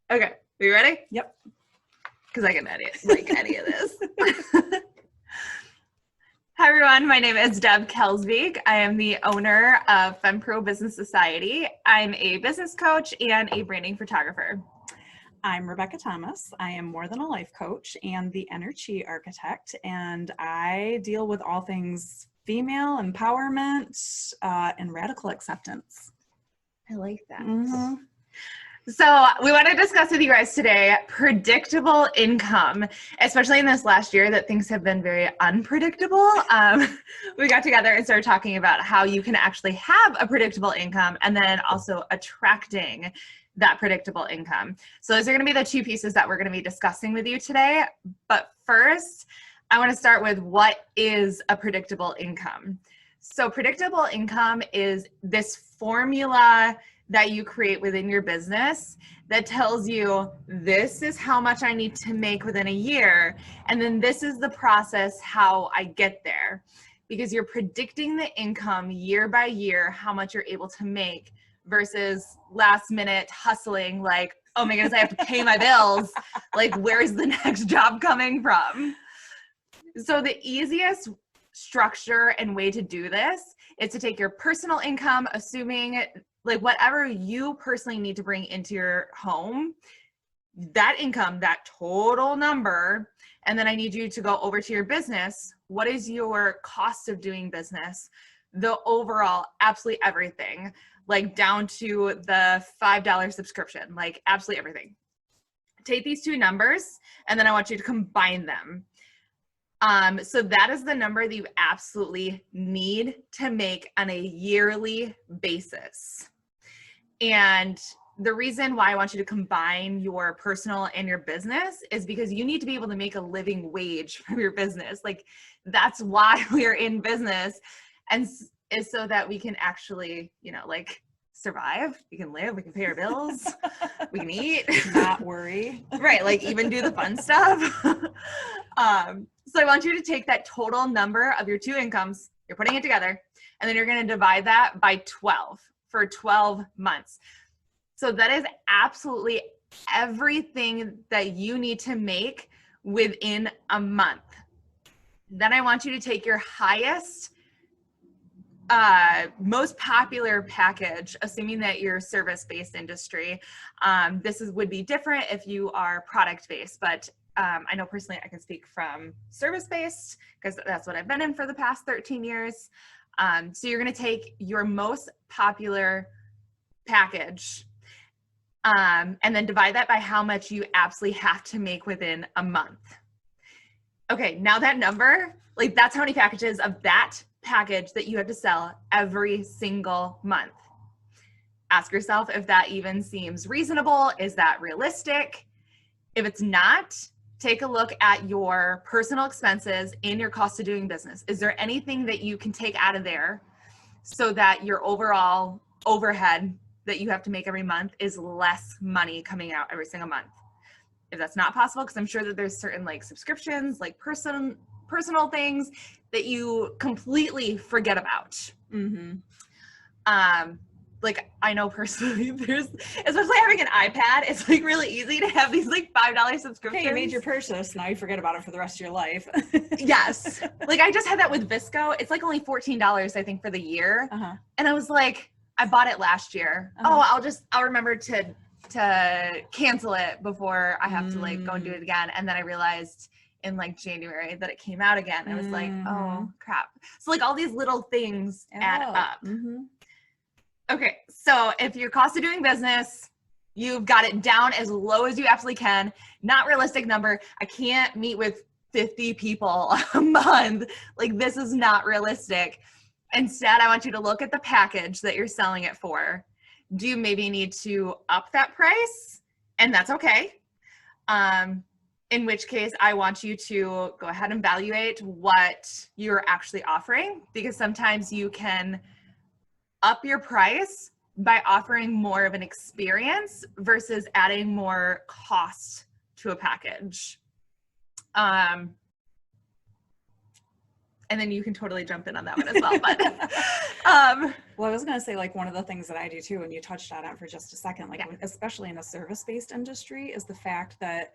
Okay, are you ready? Yep. Because I can edit like any of this. Hi everyone, my name is Deb Kelsvig. I am the owner of FemPro Business Society. I'm a business coach and a branding photographer. I'm Rebecca Thomas. I am more than a life coach and the energy architect, and I deal with all things female empowerment and radical acceptance. I like that. Mm-hmm. So we want to discuss with you guys today predictable income, especially in this last year that things have been very unpredictable. We got together and started talking about how you can actually have a predictable income and then also attracting that predictable income. So those are going to be the two pieces that we're going to be discussing with you today. But first, I want to start with what is a predictable income. So predictable income is this formula that you create within your business that tells you this is how much I need to make within a year, and then this is the process how I get there, because you're predicting the income year by year, how much you're able to make versus last minute hustling like, oh my goodness, I have to pay my bills. Like, where's the next job coming from? So the easiest structure and way to do this is to take your personal income, assuming like whatever you personally need to bring into your home, that income, that total number, and then I need you to go over to your business. What is your cost of doing business? The overall, absolutely everything, like down to the $5 subscription, like absolutely everything. Take these two numbers, and then I want you to combine them. So that is the number that you absolutely need to make on a yearly basis. And the reason why I want you to combine your personal and your business is because you need to be able to make a living wage from your business. Like, that's why we're in business, and is so that we can actually, like survive, we can live, we can pay our bills, we can eat, Not worry. right? Like even do the fun stuff. So I want you to take that total number of your two incomes, you're putting it together, and then you're going to divide that by 12 for 12 months. So that is absolutely everything that you need to make within a month. Then I want you to take your highest, most popular package, assuming that you're service-based industry. This would be different if you are product-based, but I know personally I can speak from service-based because that's what I've been in for the past 13 years. So you're going to take your most popular package and then divide that by how much you absolutely have to make within a month. Okay, now that number, like that's how many packages of that package that you have to sell every single month. Ask yourself if that even seems reasonable. Is that realistic? If it's not, take a look at your personal expenses and your cost of doing business. Is there anything that you can take out of there so that your overall overhead that you have to make every month is less money coming out every single month? If that's not possible, because I'm sure that there's certain like subscriptions, like personal things that you completely forget about. Mm-hmm. Like I know personally, there's, especially having an iPad, it's like really easy to have these like $5 subscriptions. Hey, you made your purchase, now you forget about it for the rest of your life. Yes. Like I just had that with Visco. It's like only $14, I think, for the year. Uh-huh. And I was like, I bought it last year. Uh-huh. I'll remember to cancel it before I have to like go and do it again. And then I realized in like January that it came out again. I was like, oh crap. So like all these little things add up. Mm-hmm. Okay, so if your cost of doing business, you've got it down as low as you absolutely can, not realistic number. I can't meet with 50 people a month. Like this is not realistic. Instead, I want you to look at the package that you're selling it for. Do you maybe need to up that price? And that's okay. In which case, I want you to go ahead and evaluate what you're actually offering, because sometimes you can up your price by offering more of an experience versus adding more cost to a package. and then you can totally jump in on that one as well. But well, I was going to say, like, one of the things that I do too, and you touched on it for just a second, like, especially in a service-based industry, is the fact that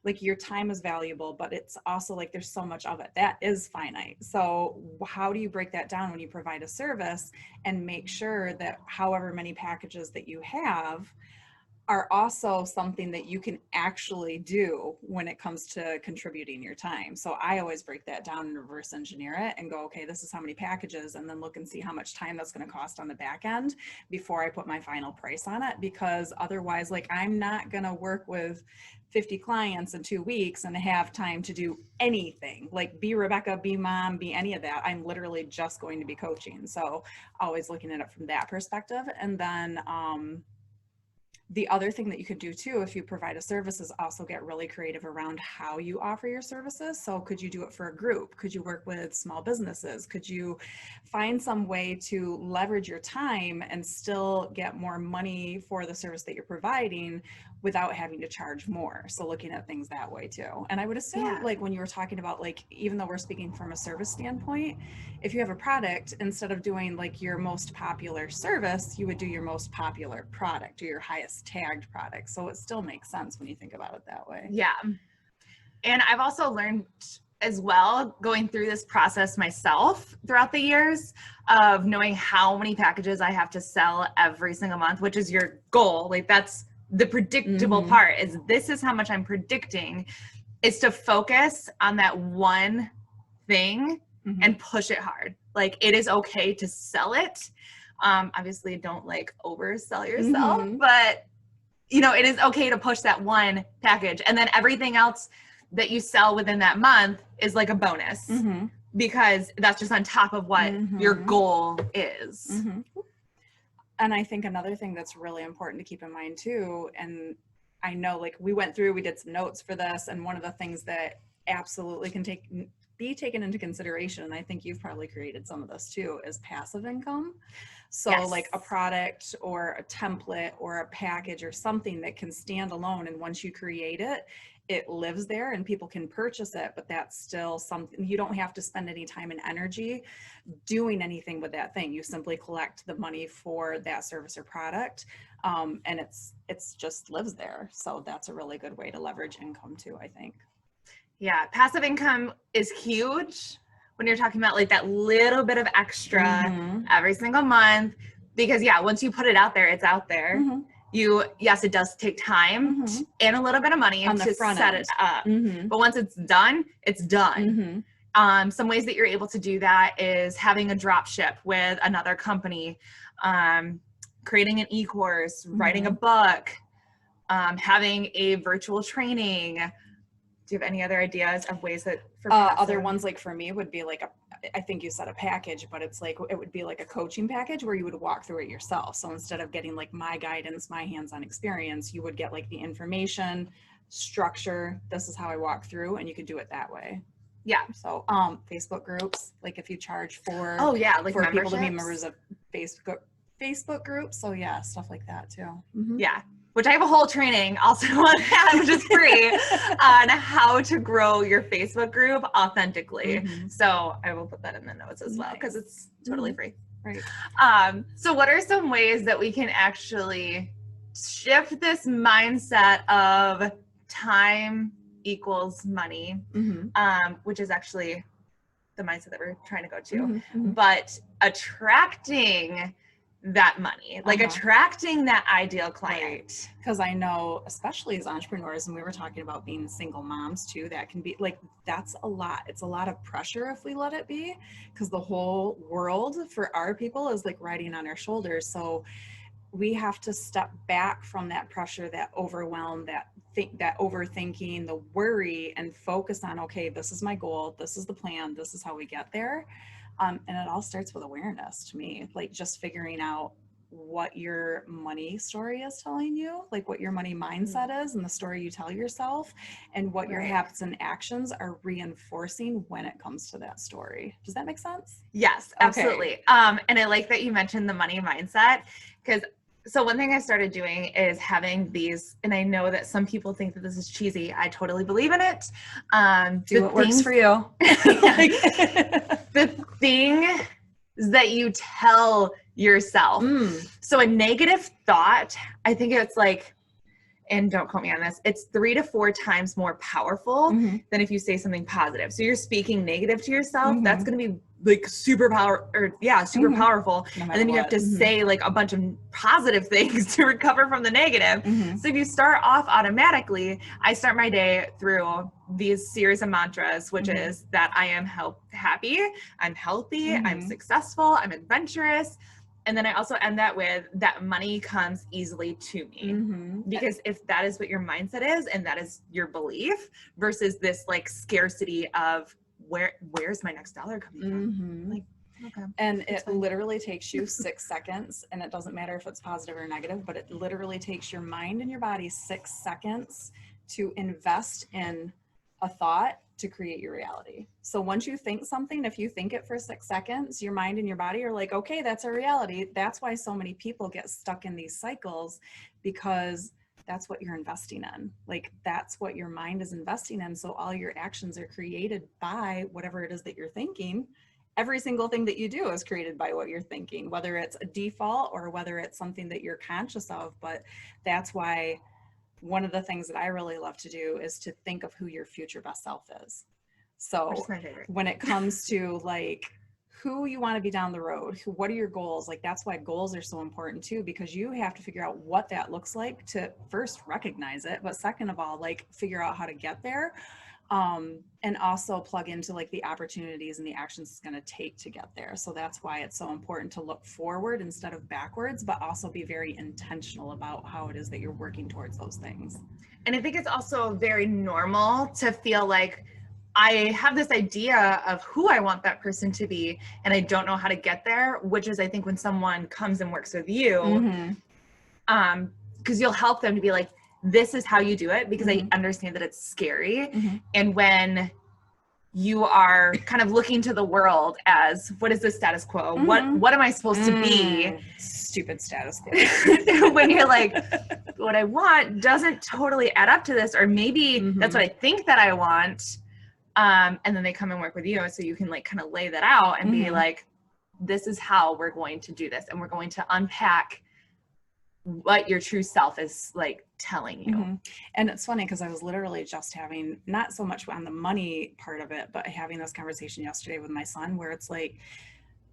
like your time is valuable, but it's also like there's so much of it that is finite. So how do you break that down when you provide a service and make sure that however many packages that you have are also something that you can actually do when it comes to contributing your time. So I always break that down and reverse engineer it and go, okay, this is how many packages, and then look and see how much time that's going to cost on the back end before I put my final price on it. Because otherwise, like, I'm not going to work with 50 clients in 2 weeks and have time to do anything like be Rebecca, be mom, be any of that. I'm literally just going to be coaching. So always looking at it from that perspective. And then, the other thing that you could do too, if you provide a service, is also get really creative around how you offer your services. So could you do it for a group? Could you work with small businesses? Could you find some way to leverage your time and still get more money for the service that you're providing without having to charge more? So looking at things that way too. And I would assume like when you were talking about, like, even though we're speaking from a service standpoint, if you have a product, instead of doing like your most popular service, you would do your most popular product or your highest tagged product. So it still makes sense when you think about it that way. Yeah. And I've also learned as well, going through this process myself throughout the years, of knowing how many packages I have to sell every single month, which is your goal. Like, that's the predictable part, is this is how much I'm predicting, is to focus on that one thing and push it hard. Like, it is okay to sell it. Obviously don't like oversell yourself, but you know, it is okay to push that one package, and then everything else that you sell within that month is like a bonus, because that's just on top of what your goal is. And I think another thing that's really important to keep in mind too, and I know like we did some notes for this, and one of the things that absolutely can be taken into consideration, and I think you've probably created some of this too, is passive income. So like a product or a template or a package or something that can stand alone, and once you create it, it lives there and people can purchase it, but that's still something, you don't have to spend any time and energy doing anything with that thing. You simply collect the money for that service or product, and it's just lives there. So that's a really good way to leverage income too, I think. Yeah, passive income is huge when you're talking about like that little bit of extra every single month, because once you put it out there, it's out there. Yes, it does take time and a little bit of money to set it up. But once it's done, it's done. Some ways that you're able to do that is having a drop ship with another company, creating an e-course, writing a book, having a virtual training. Do you have any other ideas of ways that for other ones, like for me, would be like I think you said a package, but it's like, it would be like a coaching package where you would walk through it yourself. So instead of getting like my guidance, my hands-on experience, you would get like the information, structure, this is how I walk through, and you could do it that way. Yeah. So Facebook groups, like if you charge for like for people to be members of Facebook groups. So yeah, stuff like that too. Yeah. Which I have a whole training also on that, which is free, on how to grow your Facebook group authentically. So I will put that in the notes as well, because it's totally free. Right. So what are some ways that we can actually shift this mindset of time equals money, which is actually the mindset that we're trying to go to, but attracting that money, like attracting that ideal client. Because I know, especially as entrepreneurs, and we were talking about being single moms too, that can be like, that's a lot. It's a lot of pressure if we let it be, because the whole world for our people is like riding on our shoulders. So we have to step back from that pressure, that overwhelm, that overthinking, the worry, and focus on, okay, this is my goal, this is the plan, this is how we get there. And it all starts with awareness to me, like just figuring out what your money story is telling you, like what your money mindset is and the story you tell yourself, and what your habits and actions are reinforcing when it comes to that story. Does that make sense? Yes, absolutely. And I like that you mentioned the money mindset, because So one thing I started doing is having these, and I know that some people think that this is cheesy. I totally believe in it. Do what works for you. The thing that you tell yourself. So a negative thought, I think it's like, and don't quote me on this, it's 3 to 4 times more powerful than if you say something positive. So you're speaking negative to yourself. That's going to be like super powerful. And then you have to say like a bunch of positive things to recover from the negative. So if you start off automatically, I start my day through these series of mantras, which is that I am happy, I'm healthy, I'm successful, I'm adventurous. And then I also end that with that money comes easily to me. Because if that is what your mindset is, and that is your belief versus this like scarcity of where's my next dollar coming from? Like, okay. And it literally takes you 6 seconds, and it doesn't matter if it's positive or negative, but it literally takes your mind and your body 6 seconds to invest in a thought to create your reality. So once you think something, if you think it for 6 seconds, your mind and your body are like, okay, that's a reality. That's why so many people get stuck in these cycles, because that's what you're investing in. Like, that's what your mind is investing in. So all your actions are created by whatever it is that you're thinking. Every single thing that you do is created by what you're thinking, whether it's a default or whether it's something that you're conscious of. But that's why one of the things that I really love to do is to think of who your future best self is. So when it comes to like who you want to be down the road, what are your goals? Like, that's why goals are so important too, because you have to figure out what that looks like to first recognize it, but second of all, like figure out how to get there. And also plug into like the opportunities and the actions it's going to take to get there. So that's why it's so important to look forward instead of backwards, but also be very intentional about how it is that you're working towards those things. And I think it's also very normal to feel like I have this idea of who I want that person to be, and I don't know how to get there, which is, I think, when someone comes and works with you, because you'll help them to be like, this is how you do it, because I understand that it's scary. And when you are kind of looking to the world as, what is the status quo? What am I supposed to be? Stupid status quo. When you're like, what I want doesn't totally add up to this, or maybe that's what I think that I want. And then they come and work with you, so you can like kind of lay that out and be like, this is how we're going to do this. And we're going to unpack what your true self is like telling you. And it's funny because I was literally just having, not so much on the money part of it, but having this conversation yesterday with my son, where it's like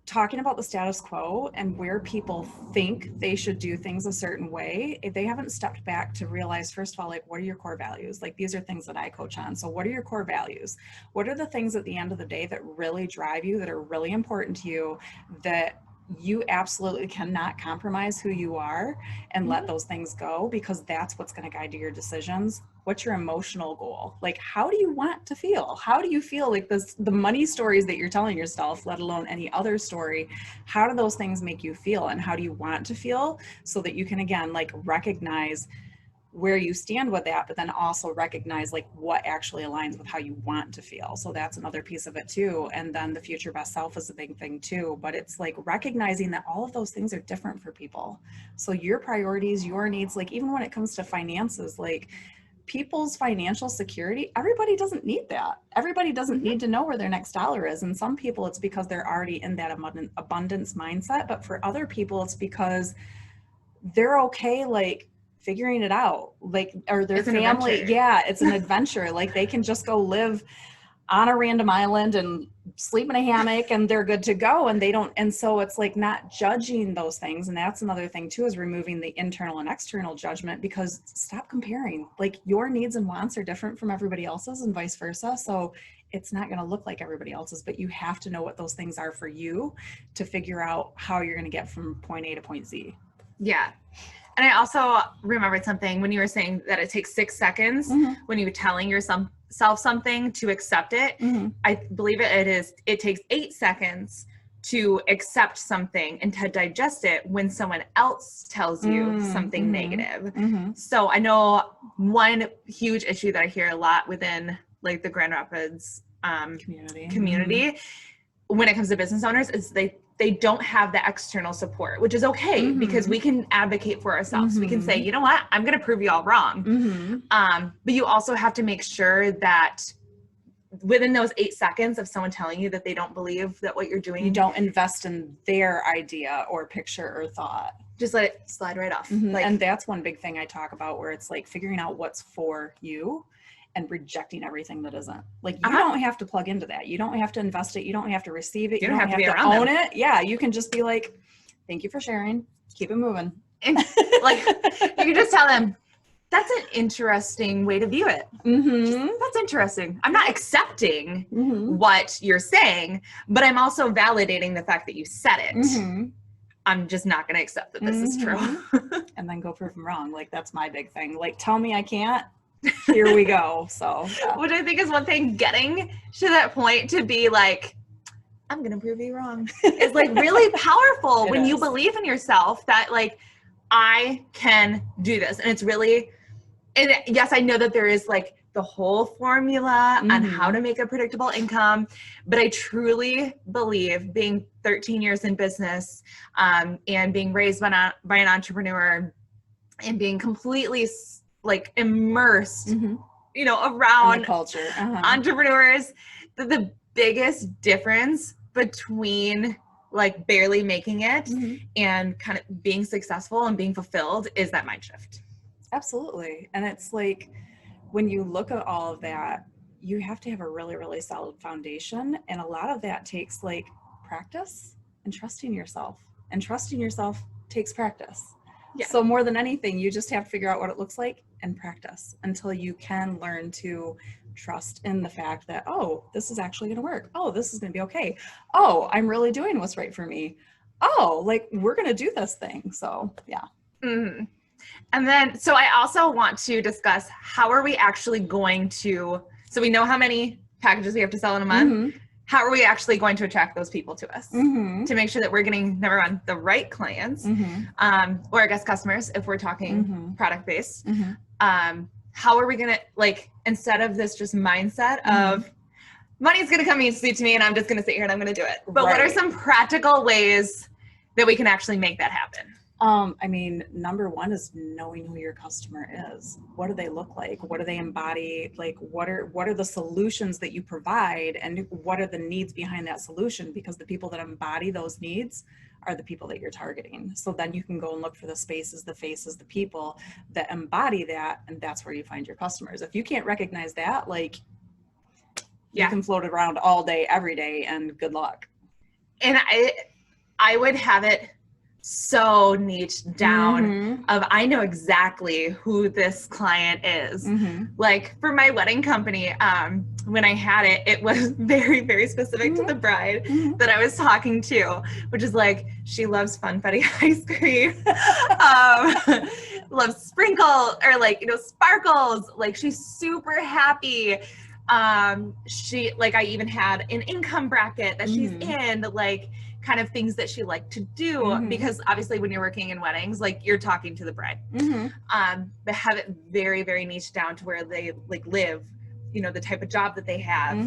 talking about the status quo and where people think they should do things a certain way. If they haven't stepped back to realize, first of all, like, what are your core values? Like, these are things that I coach on. So what are your core values? What are the things at the end of the day that really drive you, that are really important to you, that you absolutely cannot compromise who you are and let those things go, because that's what's going to guide your decisions. What's your emotional goal? Like, how do you want to feel? How do you feel like this, the money stories that you're telling yourself, let alone any other story, how do those things make you feel, and how do you want to feel, so that you can, again, like recognize where you stand with that, but then also recognize like what actually aligns with how you want to feel. So that's another piece of it too. And then the future best self is a big thing too, but it's like recognizing that all of those things are different for people. So your priorities, your needs, like even when it comes to finances, like people's financial security, everybody doesn't need that. Everybody doesn't need to know where their next dollar is. And some people it's because they're already in that abundance mindset, but for other people it's because they're okay, like figuring it out, like, or their family. Yeah, it's an adventure. Like they can just go live on a random island and sleep in a hammock and they're good to go, and they don't. And so it's like not judging those things. And that's another thing too, is removing the internal and external judgment, because stop comparing. Like your needs and wants are different from everybody else's and vice versa. So it's not going to look like everybody else's, but you have to know what those things are for you to figure out how you're going to get from point A to point Z. Yeah. And I also remembered something when you were saying that it takes 6 seconds when you're telling yourself something to accept it. I believe it takes 8 seconds to accept something and to digest it when someone else tells you something negative. So I know one huge issue that I hear a lot within like the Grand Rapids community when it comes to business owners is they don't have the external support, which is okay because we can advocate for ourselves. We can say, you know what, I'm going to prove you all wrong. But you also have to make sure that within those 8 seconds of someone telling you that they don't believe that what you're doing, you don't invest in their idea or picture or thought. Just let it slide right off. Like, and that's one big thing I talk about, where it's like figuring out what's for you and rejecting everything that isn't. Like, you don't have to plug into that. You don't have to invest it. You don't have to receive it. You don't have to own it. Yeah. You can just be like, thank you for sharing. Keep it moving. And like, you can just tell them, that's an interesting way to view it. That's interesting. I'm not accepting what you're saying, but I'm also validating the fact that you said it. I'm just not going to accept that this is true. And then go prove them wrong. Like, that's my big thing. Like, tell me I can't. Here we go. So, yeah. Which I think is one thing, getting to that point to be like, I'm going to prove you wrong, is like really powerful when you believe in yourself that like, I can do this. And it's really, and yes, I know that there is like the whole formula on how to make a predictable income, but I truly believe, being 13 years in business and being raised by an entrepreneur and being completely like immersed, you know, around in the culture, entrepreneurs, that the biggest difference between like barely making it and kind of being successful and being fulfilled is that mind shift. Absolutely. And it's like, when you look at all of that, you have to have a really, really solid foundation. And a lot of that takes like practice and trusting yourself. And trusting yourself takes practice. Yeah. So more than anything, you just have to figure out what it looks like and practice until you can learn to trust in the fact that, oh, this is actually going to work. Oh, this is going to be okay. Oh, I'm really doing what's right for me. Oh, like, we're going to do this thing. So yeah. And then, so I also want to discuss, how are we actually going to, so we know how many packages we have to sell in a month. How are we actually going to attract those people to us to make sure that we're getting, number one, the right clients, or I guess customers, if we're talking product based. How are we going to, like, instead of this just mindset of money's going to come easily to me and I'm just going to sit here and I'm going to do it. But what are some practical ways that we can actually make that happen? I mean, number one is knowing who your customer is. What do they look like? What do they embody? Like, what are the solutions that you provide, and what are the needs behind that solution? Because the people that embody those needs are the people that you're targeting. So then you can go and look for the spaces, the faces, the people that embody that, and that's where you find your customers. If you can't recognize that, like, you can float around all day, every day, and good luck. And I would have it so niched down of, I know exactly who this client is. Like, for my wedding company, when I had it, it was very, very specific to the bride that I was talking to, which is like, she loves Funfetti ice cream, loves sprinkle, or like, you know, sparkles. Like, she's super happy. She, like, I even had an income bracket that she's in, like, kind of things that she liked to do, because obviously when you're working in weddings, like, you're talking to the bride, but have it very, very niche down to where they like live, you know, the type of job that they have,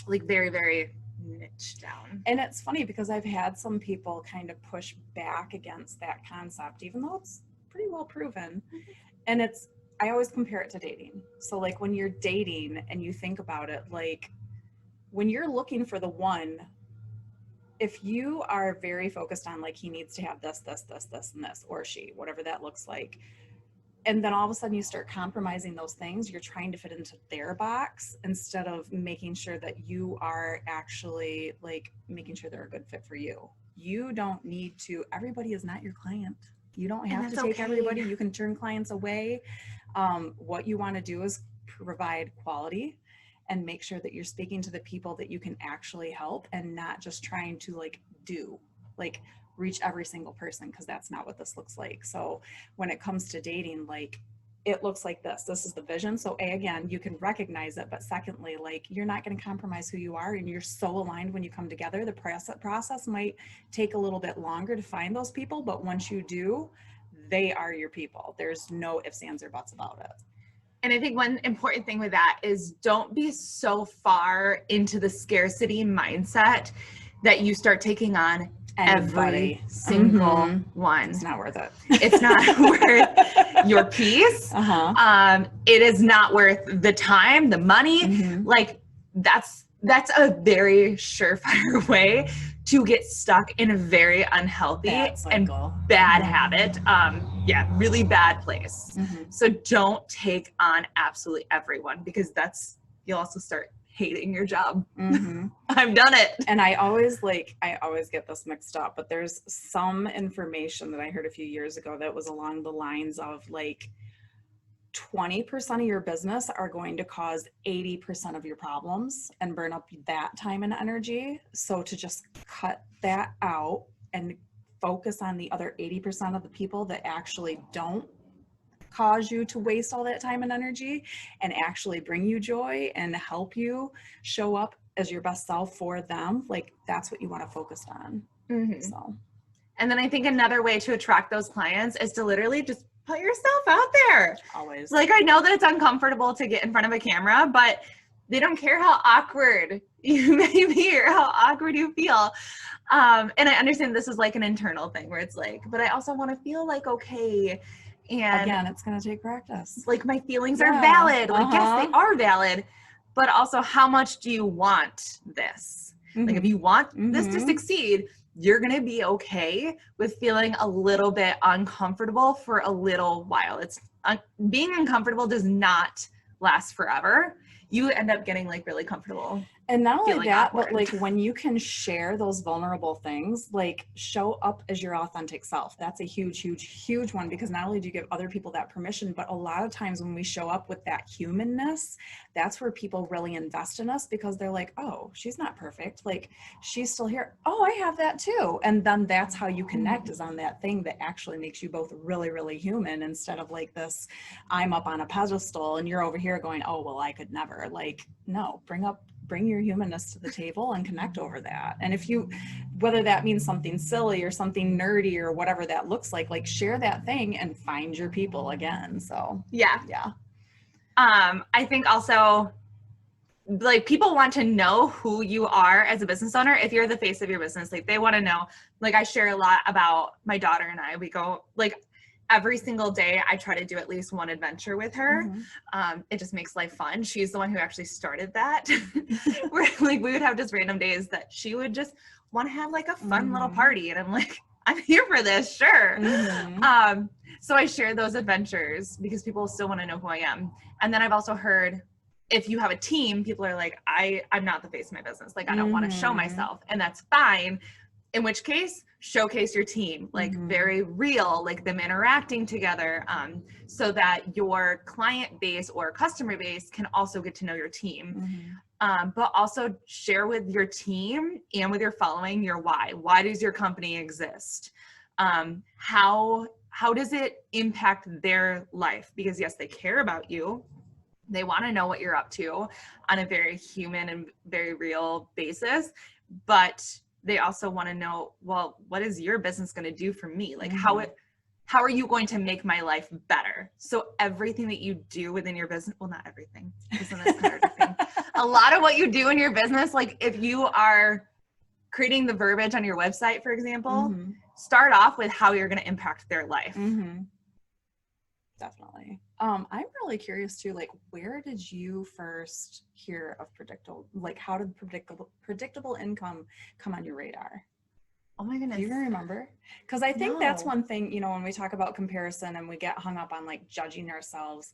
like very, very niche down. And it's funny because I've had some people kind of push back against that concept, even though it's pretty well proven. And I always compare it to dating. So like, when you're dating and you think about it, like, when you're looking for the one, if you are very focused on like, he needs to have this, this, this, this, and this, or she, whatever that looks like, and then all of a sudden you start compromising those things, you're trying to fit into their box instead of making sure that you are actually like making sure they're a good fit for you. You don't need to, everybody is not your client. You don't have to take everybody. You can turn clients away. What you want to do is provide quality and make sure that you're speaking to the people that you can actually help, and not just trying to like reach every single person, because that's not what this looks like. So when it comes to dating, like, it looks like this is the vision. So again, you can recognize it, but secondly, like, you're not going to compromise who you are, and you're so aligned when you come together. The process might take a little bit longer to find those people, but once you do, they are your people. There's no ifs, ands, or buts about it. And I think one important thing with that is, don't be so far into the scarcity mindset that you start taking on Anybody. every single one. It's not worth it. It's not worth your peace. It is not worth the time, the money. Like that's a very surefire way to get stuck in a very unhealthy and bad habit. Really bad place. So don't take on absolutely everyone, because you'll also start hating your job. I've done it. And I always get this mixed up, but there's some information that I heard a few years ago that was along the lines of like 20% of your business are going to cause 80% of your problems and burn up that time and energy. So to just cut that out and focus on the other 80% of the people that actually don't cause you to waste all that time and energy and actually bring you joy and help you show up as your best self for them, like that's what you want to focus on. So, and then I think another way to attract those clients is to literally just put yourself out there. Always. Like, I know that it's uncomfortable to get in front of a camera, but they don't care how awkward you may be or how awkward you feel. And I understand this is like an internal thing where it's like, but I also want to feel like okay. And again, it's going to take practice. Like my feelings are valid. Like, yes, they are valid, but also how much do you want this? Like if you want this to succeed, you're going to be okay with feeling a little bit uncomfortable for a little while. Being uncomfortable does not last forever. You end up getting like really comfortable. And not only that, awkward. but like when you can share those vulnerable things, like show up as your authentic self. That's a huge, huge, huge one, because not only do you give other people that permission, but a lot of times when we show up with that humanness, that's where people really invest in us, because they're like, oh, she's not perfect. Like she's still here. Oh, I have that too. And then that's how you connect, is on that thing that actually makes you both really, really human, instead of like this, I'm up on a pedestal and you're over here going, oh, well, I could never. Like, no, bring your humanness to the table and connect over that. And if you, whether that means something silly or something nerdy or whatever that looks like share that thing and find your people again. So yeah. I think also like people want to know who you are as a business owner. If you're the face of your business, like they want to know, like I share a lot about my daughter and I, we go like every single day I try to do at least one adventure with her. It just makes life fun. She's the one who actually started that. Where like we would have just random days that she would just want to have like a fun little party. And I'm like, I'm here for this, sure. So I share those adventures because people still want to know who I am. And then I've also heard, if you have a team, people are like, I'm not the face of my business. Like I don't want to show myself, and that's fine. In which case, showcase your team, like very real, like them interacting together, so that your client base or customer base can also get to know your team. But also share with your team and with your following your why. Why does your company exist? How does it impact their life? Because yes, they care about you. They want to know what you're up to on a very human and very real basis, but they also want to know, well, what is your business going to do for me? Like how are you going to make my life better? So everything that you do within your business, well, not everything, isn't that kind of thing? A lot of what you do in your business, like if you are creating the verbiage on your website, for example, start off with how you're going to impact their life. Definitely. I'm really curious too, like where did you first hear of predictable, like how did predictable income come on your radar? Oh my goodness. Do you even remember? Because I think that's one thing, you know, when we talk about comparison and we get hung up on like judging ourselves,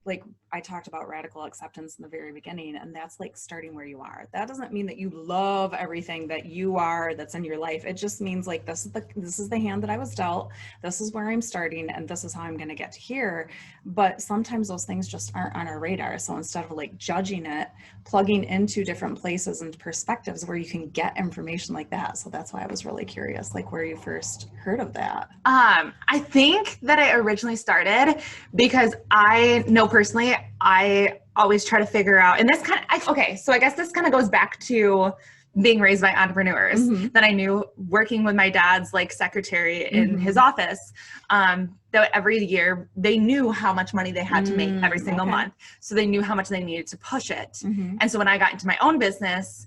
like I talked about radical acceptance in the very beginning, and that's like starting where you are. That doesn't mean that you love everything that you are that's in your life. It just means like this is the hand that I was dealt. This is where I'm starting, and this is how I'm going to get to here. But sometimes those things just aren't on our radar. So instead of like judging it, plugging into different places and perspectives where you can get information like that. So that's why I was really curious, like where you first heard of that. I think that I originally started because I know personally, I always try to figure out, and this kind of, okay, so I guess this kind of goes back to being raised by entrepreneurs that I knew, working with my dad's like secretary in his office, that every year they knew how much money they had to make every single month. So they knew how much they needed to push it. And so when I got into my own business,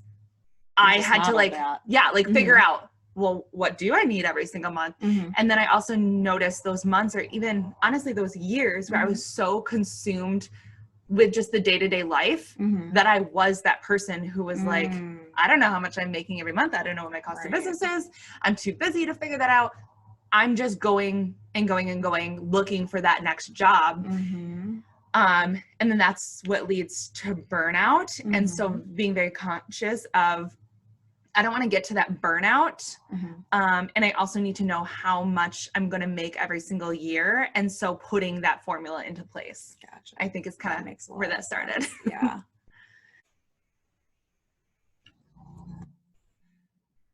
I just had to modeled that. figure out, well, what do I need every single month? And then I also noticed those months, or even honestly those years, where I was so consumed with just the day-to-day life that I was that person who was like, I don't know how much I'm making every month. I don't know what my cost of business is. I'm too busy to figure that out. I'm just going and going and going, looking for that next job. And then that's what leads to burnout. And so being very conscious of, I don't want to get to that burnout. And I also need to know how much I'm going to make every single year. And so putting that formula into place, I think is kind of where that started. Yeah.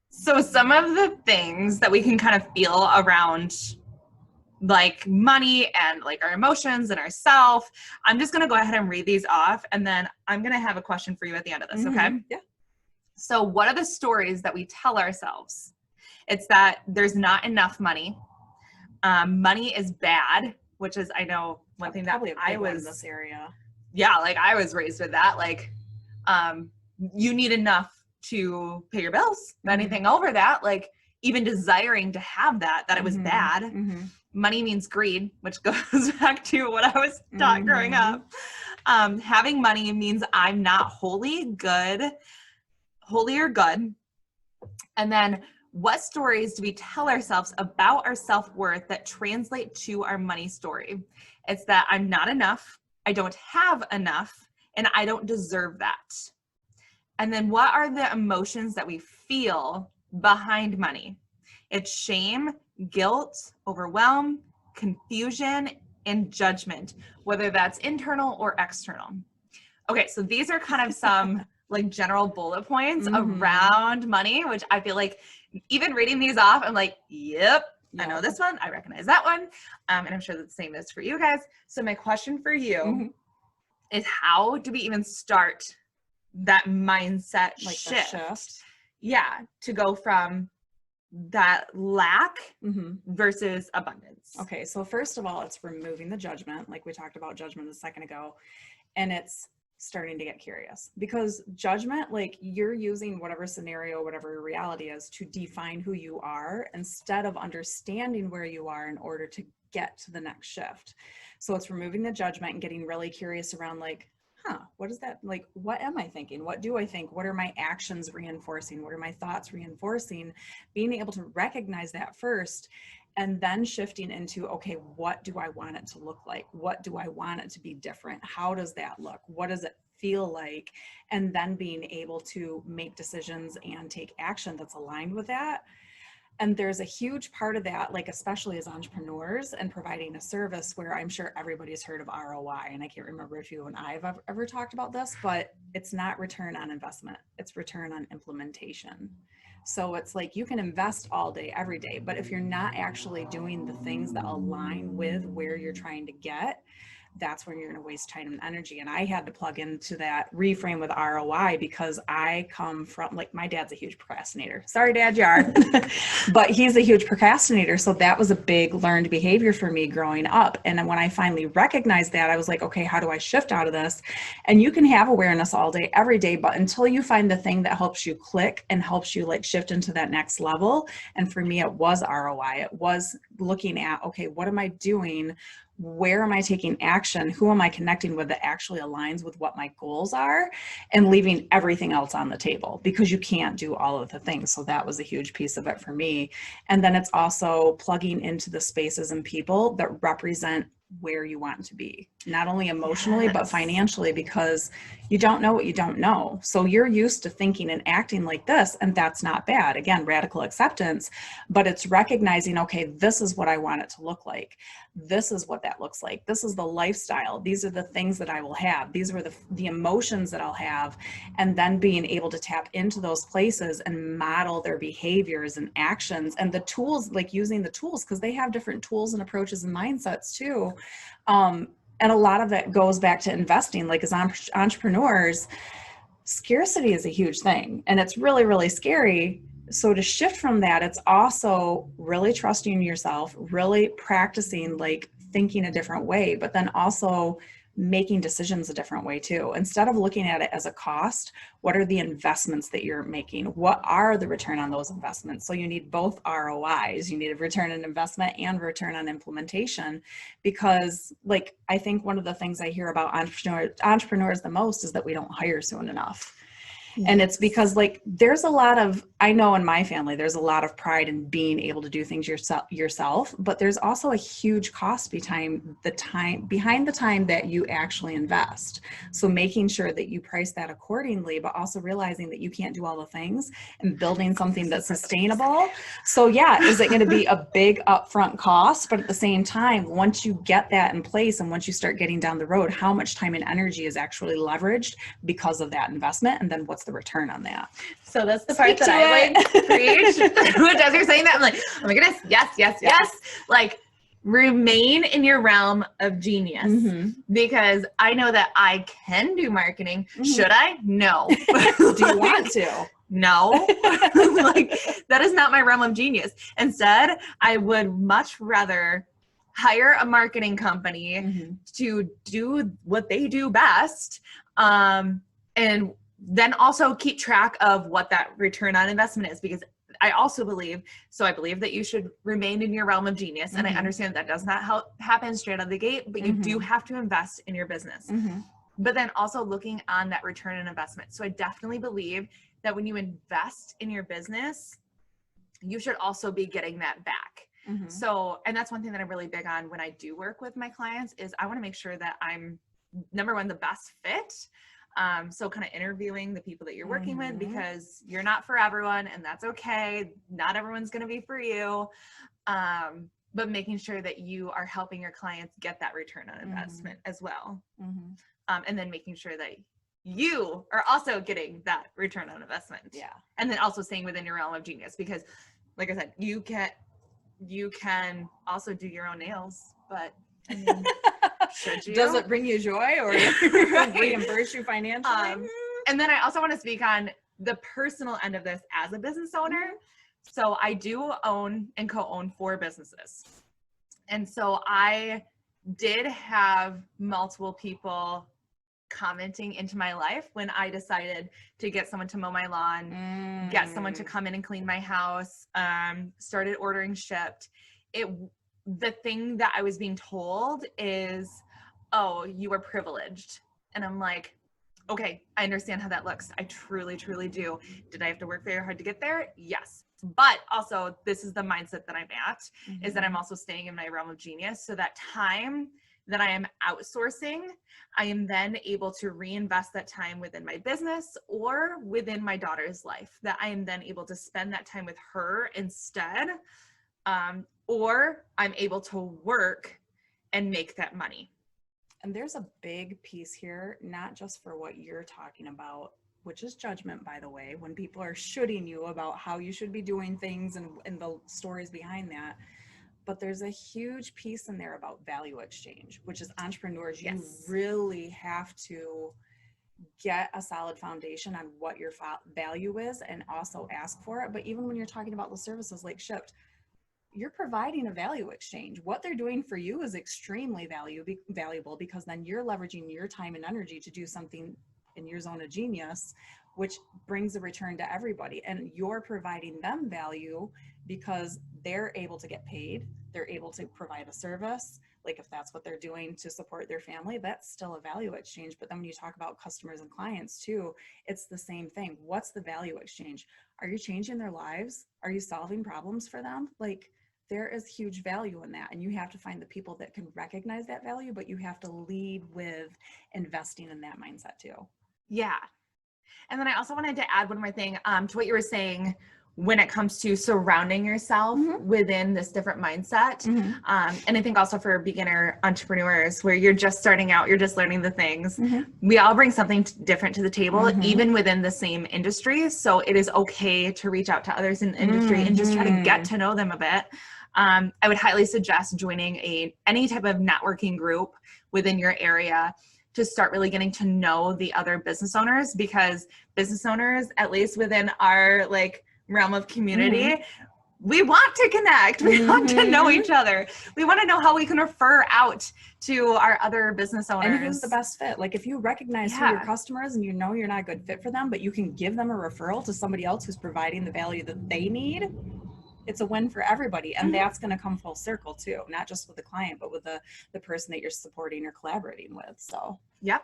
So some of the things that we can kind of feel around like money and like our emotions and ourself, I'm just going to go ahead and read these off. And then I'm going to have a question for you at the end of this. Okay. Yeah. So what are the stories that we tell ourselves? It's that there's not enough money. Money is bad, which is, I know one thing that I was in this area. Yeah. Like I was raised with that. Like, you need enough to pay your bills. Anything over that, like even desiring to have that it was bad. Money means greed, which goes back to what I was taught growing up. Having money means I'm not wholly or good. And then what stories do we tell ourselves about our self-worth that translate to our money story? It's that I'm not enough, I don't have enough, and I don't deserve that. And then what are the emotions that we feel behind money? It's shame, guilt, overwhelm, confusion, and judgment, whether that's internal or external. Okay, so these are kind of some like general bullet points around money, which I feel like even reading these off, I'm like, yep, I know this one, I recognize that one. And I'm sure that the same is for you guys. So my question for you is, how do we even start that mindset Like shift? Yeah, to go from that lack versus abundance. Okay, so first of all, it's removing the judgment, like we talked about judgment a second ago, and it's starting to get curious, because judgment, like you're using whatever scenario, whatever reality is to define who you are instead of understanding where you are in order to get to the next shift. So it's removing the judgment and getting really curious around like, what is that? Like, what am I thinking? What do I think? What are my actions reinforcing? What are my thoughts reinforcing? Being able to recognize that first, and then shifting into, okay, what do I want it to look like? What do I want it to be different? How does that look? What does it feel like? And then being able to make decisions and take action that's aligned with that. And there's a huge part of that, like especially as entrepreneurs and providing a service, where I'm sure everybody's heard of ROI. And I can't remember if you and I have ever talked about this, but it's not return on investment. It's return on implementation. So it's like you can invest all day, every day, but if you're not actually doing the things that align with where you're trying to get, that's when you're going to waste time and energy. And I had to plug into that reframe with ROI, because I come from, like, my dad's a huge procrastinator. Sorry, Dad, you are. But he's a huge procrastinator. So that was a big learned behavior for me growing up. And when I finally recognized that, I was like, okay, how do I shift out of this? And you can have awareness all day, every day, but until you find the thing that helps you click and helps you like shift into that next level. And for me, it was ROI. It was looking at, okay, what am I doing? Where am I taking action? Who am I connecting with that actually aligns with what my goals are, and leaving everything else on the table, because you can't do all of the things. So that was a huge piece of it for me. And then it's also plugging into the spaces and people that represent where you want to be, not only emotionally, but financially, because you don't know what you don't know. So you're used to thinking and acting like this, and that's not bad. Again, radical acceptance, but it's recognizing, okay, this is what I want it to look like. This is what that looks like. This is the lifestyle. These are the things that I will have. These are the emotions that I'll have. And then being able to tap into those places and model their behaviors and actions, and the tools, like using the tools, because they have different tools and approaches and mindsets too. And a lot of it goes back to investing. Like as entrepreneurs, scarcity is a huge thing, and it's really, really scary. So to shift from that, it's also really trusting yourself, really practicing like thinking a different way, but then also making decisions a different way too. Instead of looking at it as a cost, what are the investments that you're making? What are the return on those investments? So you need both ROIs. You need a return on investment and return on implementation, because like, I think one of the things I hear about entrepreneurs the most is that we don't hire soon enough. And it's because like there's a lot of, I know in my family, there's a lot of pride in being able to do things yourself, but there's also a huge cost behind the time that you actually invest. So making sure that you price that accordingly, but also realizing that you can't do all the things and building something that's sustainable. So yeah, is it going to be a big upfront cost? But at the same time, once you get that in place and once you start getting down the road, how much time and energy is actually leveraged because of that investment? And then what's the return on that? So that's the part that I like preach. As you're saying that, I'm like, oh my goodness, yes. Like, remain in your realm of genius, because I know that I can do marketing. Should I? No. Do you want to? No. Like, that is not my realm of genius. Instead, I would much rather hire a marketing company to do what they do best, and then also keep track of what that return on investment is, because I also believe that you should remain in your realm of genius. And I understand that does not happen straight out of the gate, but you do have to invest in your business. But then also looking on that return on investment. So I definitely believe that when you invest in your business, you should also be getting that back. So, and that's one thing that I'm really big on when I do work with my clients is I want to make sure that I'm, number one, the best fit. So kind of interviewing the people that you're working with, because you're not for everyone, and that's okay. Not everyone's going to be for you. But making sure that you are helping your clients get that return on investment as well. And then making sure that you are also getting that return on investment. Yeah. And then also staying within your realm of genius, because like I said, you can also do your own nails, but I mean, should you? Does it bring you joy or reimburse you financially? And then I also want to speak on the personal end of this as a business owner. So I do own and co-own 4 businesses. And so I did have multiple people commenting into my life when I decided to get someone to mow my lawn, get someone to come in and clean my house, started ordering Shipt. The thing that I was being told is, oh, you are privileged. And I'm like, okay, I understand how that looks. I truly, truly do. Did I have to work very hard to get there? Yes. But also, this is the mindset that I'm at, is that I'm also staying in my realm of genius. So that time that I am outsourcing, I am then able to reinvest that time within my business or within my daughter's life, that I am then able to spend that time with her instead. Or I'm able to work and make that money. And there's a big piece here, not just for what you're talking about, which is judgment, by the way, when people are shooting you about how you should be doing things and the stories behind that. But there's a huge piece in there about value exchange, which is entrepreneurs. You really have to get a solid foundation on what your value is and also ask for it. But even when you're talking about the services like Shipt, you're providing a value exchange. What they're doing for you is extremely valuable, because then you're leveraging your time and energy to do something in your zone of genius, which brings a return to everybody. And you're providing them value because they're able to get paid. They're able to provide a service. Like if that's what they're doing to support their family, that's still a value exchange. But then when you talk about customers and clients too, it's the same thing. What's the value exchange? Are you changing their lives? Are you solving problems for them? Like, there is huge value in that. And you have to find the people that can recognize that value, but you have to lead with investing in that mindset too. Yeah. And then I also wanted to add one more thing to what you were saying when it comes to surrounding yourself within this different mindset. And I think also for beginner entrepreneurs where you're just starting out, you're just learning the things. We all bring something different to the table, even within the same industry. So it is okay to reach out to others in the industry and just try to get to know them a bit. I would highly suggest joining any type of networking group within your area to start really getting to know the other business owners, because business owners, at least within our realm of community, we want to connect. We want to know each other. We want to know how we can refer out to our other business owners. And who's the best fit? Like if you recognize who your customer is and you know you're not a good fit for them, but you can give them a referral to somebody else who's providing the value that they need, it's a win for everybody. And that's going to come full circle too, not just with the client, but with the person that you're supporting or collaborating with. So, yep.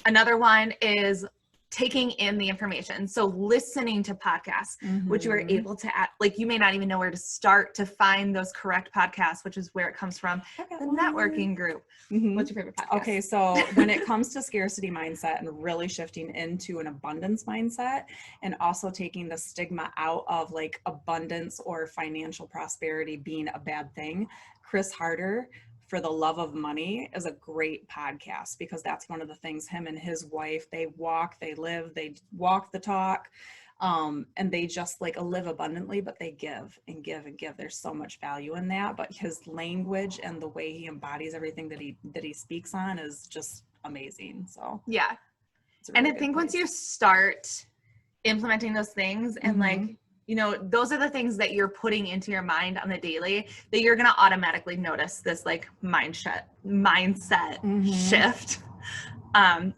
Another one is taking in the information. So listening to podcasts, which you are able to add, like you may not even know where to start to find those correct podcasts, which is where it comes from. The networking group. What's your favorite podcast? Okay. So when it comes to scarcity mindset and really shifting into an abundance mindset and also taking the stigma out of like abundance or financial prosperity being a bad thing, Chris Harder, For the Love of Money, is a great podcast, because that's one of the things him and his wife, they walk, they live, they walk the talk, and they just like live abundantly, but they give and give and give. There's so much value in that, but his language and the way he embodies everything that he speaks on is just amazing. So yeah. Really, and I think once you start implementing those things and like, you know, those are the things that you're putting into your mind on the daily, that you're going to automatically notice this like mindset shift.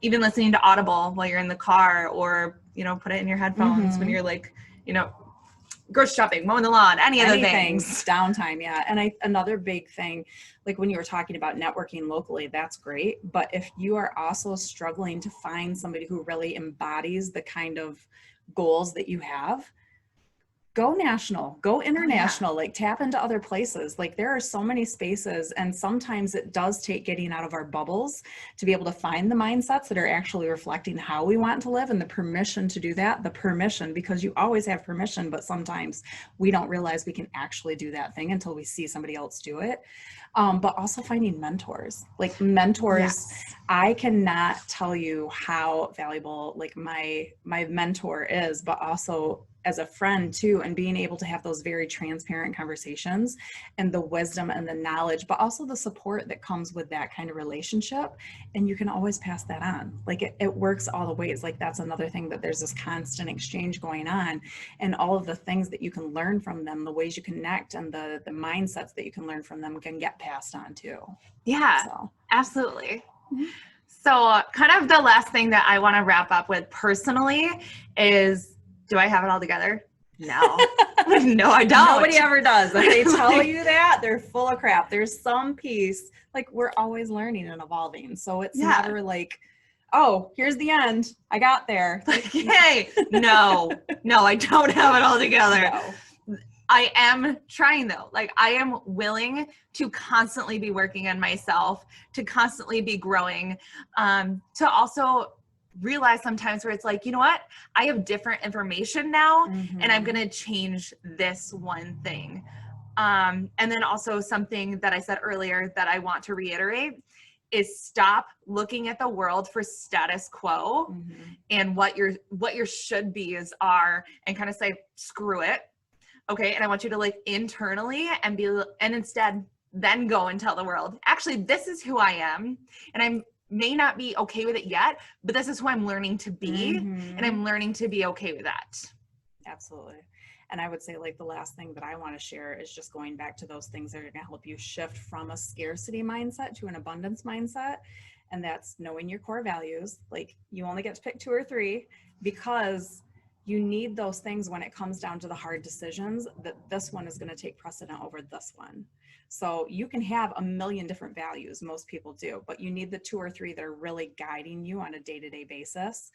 Even listening to Audible while you're in the car, or, you know, put it in your headphones when you're like, you know, grocery shopping, mowing the lawn, any of the things. Downtime. Yeah. And another big thing, like when you were talking about networking locally, that's great. But if you are also struggling to find somebody who really embodies the kind of goals that you have, go national, go international, like tap into other places. Like there are so many spaces, and sometimes it does take getting out of our bubbles to be able to find the mindsets that are actually reflecting how we want to live, and the permission to do that, because you always have permission, but sometimes we don't realize we can actually do that thing until we see somebody else do it. But also finding mentors, I cannot tell you how valuable like my mentor is, but also as a friend too, and being able to have those very transparent conversations and the wisdom and the knowledge, but also the support that comes with that kind of relationship. And you can always pass that on. Like it works all the ways. Like that's another thing, that there's this constant exchange going on, and all of the things that you can learn from them, the ways you connect, and the mindsets that you can learn from them can get passed on too. Yeah, absolutely. So kind of the last thing that I want to wrap up with personally is, do I have it all together? No. No, I don't. Nobody ever does. If they tell you that, they're full of crap. There's some piece, like we're always learning and evolving. So it's never like, oh, here's the end. I got there. Hey, no, I don't have it all together. No. I am trying though. Like I am willing to constantly be working on myself, to constantly be growing, to also realize sometimes where it's like, you know what, I have different information now, and I'm going to change this one thing. And then also something that I said earlier that I want to reiterate is stop looking at the world for status quo and what your should be's are, and kind of say, screw it. Okay. And I want you to like internally and instead then go and tell the world, actually, this is who I am. And I may not be okay with it yet, but this is who I'm learning to be. And I'm learning to be okay with that. Absolutely. And I would say like the last thing that I want to share is just going back to those things that are going to help you shift from a scarcity mindset to an abundance mindset. And that's knowing your core values. Like you only get to pick 2 or 3, because you need those things when it comes down to the hard decisions, that this one is going to take precedent over this one. So you can have a million different values, most people do, but you need the 2 or 3 that are really guiding you on a day-to-day basis.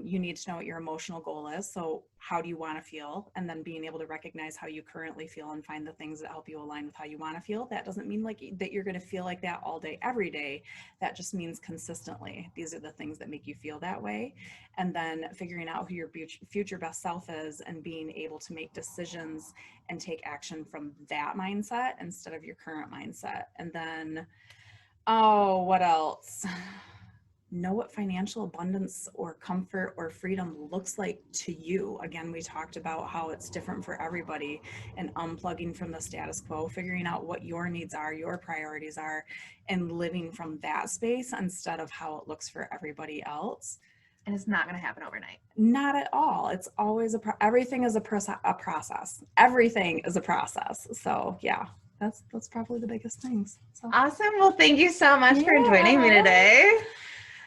You need to know what your emotional goal is. So how do you want to feel? And then being able to recognize how you currently feel and find the things that help you align with how you want to feel. That doesn't mean like that you're going to feel like that all day, every day. That just means consistently. These are the things that make you feel that way. And then figuring out who your future best self is, and being able to make decisions and take action from that mindset instead of your current mindset. And then, what else? Know what financial abundance or comfort or freedom looks like to you. Again, we talked about how it's different for everybody, and unplugging from the status quo, figuring out what your needs are, your priorities are, and living from that space instead of how it looks for everybody else. And it's not going to happen overnight. Not at all. It's always everything is a process. Everything is a process. So yeah, that's probably the biggest things. So. Awesome. Well, thank you so much for joining me today.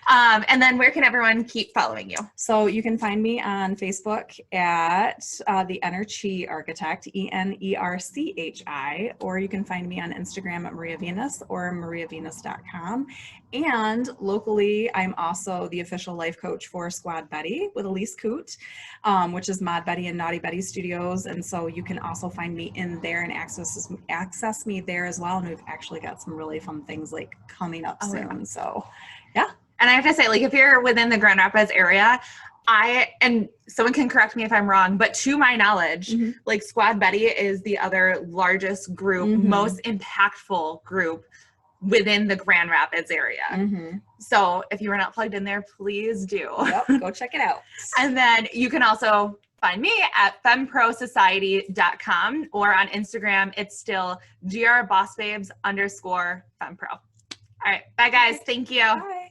And then where can everyone keep following you? So you can find me on Facebook at The Enerchi Architect, ENERCHI, or you can find me on Instagram at Maria Venus or mariavenus.com. And locally, I'm also the official life coach for Squad Betty with Elise Coote, which is Mod Betty and Naughty Betty Studios. And so you can also find me in there and access me there as well. And we've actually got some really fun things like coming up soon. Yeah. So yeah. And I have to say, like, if you're within the Grand Rapids area, and someone can correct me if I'm wrong, but to my knowledge, like Squad Betty is the other largest group, most impactful group within the Grand Rapids area. So if you were not plugged in there, please do. Yep, go check it out. And then you can also find me at femprosociety.com, or on Instagram, it's still grbossbabes_fempro. All right. Bye, guys. Thank you. Bye.